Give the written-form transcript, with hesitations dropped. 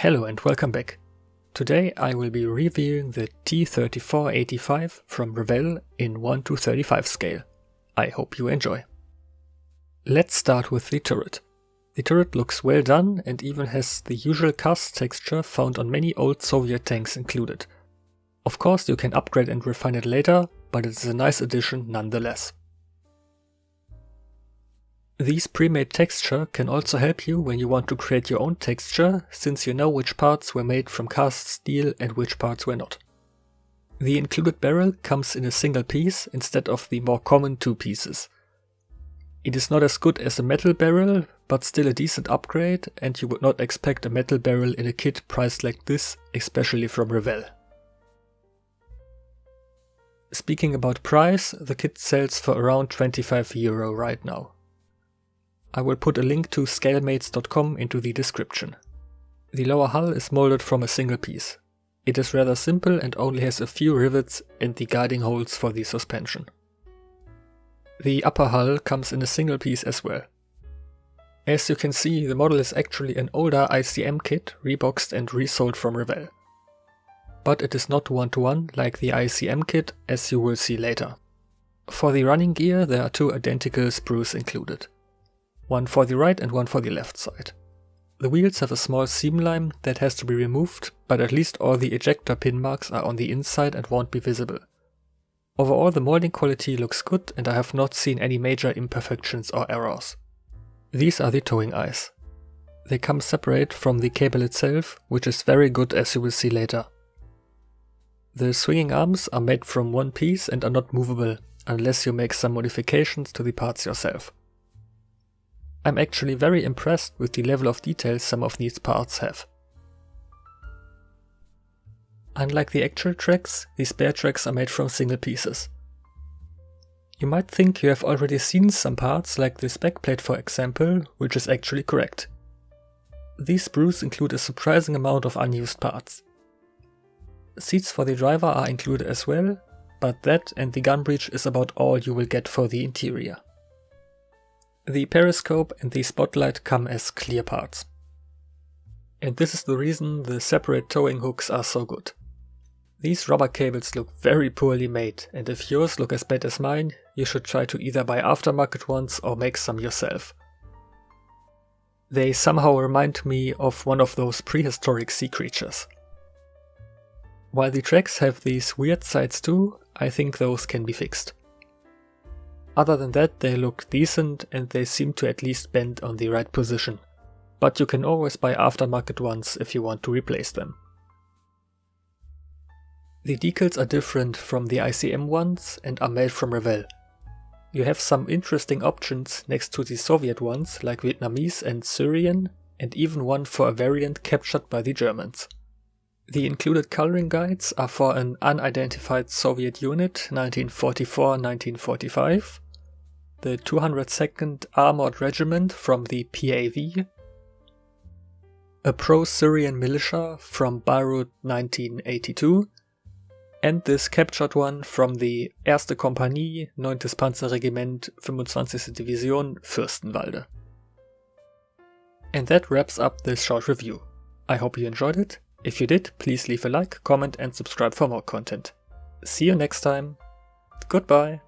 Hello and welcome back. Today I will be reviewing the T-34 85 from Revell in 1:35 scale. I hope you enjoy. Let's start with the turret. The turret looks well done and even has the usual cast texture found on many old Soviet tanks included. Of course you can upgrade and refine it later, but it is a nice addition nonetheless. These pre-made texture can also help you when you want to create your own texture, since you know which parts were made from cast steel and which parts were not. The included barrel comes in a single piece instead of the more common two pieces. It is not as good as a metal barrel, but still a decent upgrade, and you would not expect a metal barrel in a kit priced like this, especially from Revell. Speaking about price, the kit sells for around €25 right now. I will put a link to scalemates.com into the description. The lower hull is molded from a single piece. It is rather simple and only has a few rivets and the guiding holes for the suspension. The upper hull comes in a single piece as well. As you can see, the model is actually an older ICM kit reboxed and resold from Revell. But it is not one-to-one like the ICM kit, as you will see later. For the running gear there are two identical sprues included. One for the right and one for the left side. The wheels have a small seam line that has to be removed, but at least all the ejector pin marks are on the inside and won't be visible. Overall the molding quality looks good and I have not seen any major imperfections or errors. These are the towing eyes. They come separate from the cable itself, which is very good as you will see later. The swinging arms are made from one piece and are not movable, unless you make some modifications to the parts yourself. I'm actually very impressed with the level of detail some of these parts have. Unlike the actual tracks, the spare tracks are made from single pieces. You might think you have already seen some parts like this backplate for example, which is actually correct. These sprues include a surprising amount of unused parts. Seats for the driver are included as well, but that and the gun breech is about all you will get for the interior. The periscope and the spotlight come as clear parts. And this is the reason the separate towing hooks are so good. These rubber cables look very poorly made, and if yours look as bad as mine, you should try to either buy aftermarket ones or make some yourself. They somehow remind me of one of those prehistoric sea creatures. While the tracks have these weird sides too, I think those can be fixed. Other than that, they look decent and they seem to at least bend on the right position, but you can always buy aftermarket ones if you want to replace them. The decals are different from the ICM ones and are made from Revell. You have some interesting options next to the Soviet ones like Vietnamese and Syrian, and even one for a variant captured by the Germans. The included coloring guides are for an unidentified Soviet unit 1944-1945, the 202nd Armored Regiment from the PAV, a pro-Syrian militia from Beirut 1982, and this captured one from the 1. Kompanie, 9. Panzerregiment, 25. Division, Fürstenwalde. And that wraps up this short review. I hope you enjoyed it. If you did, please leave a like, comment and subscribe for more content. See you next time. Goodbye.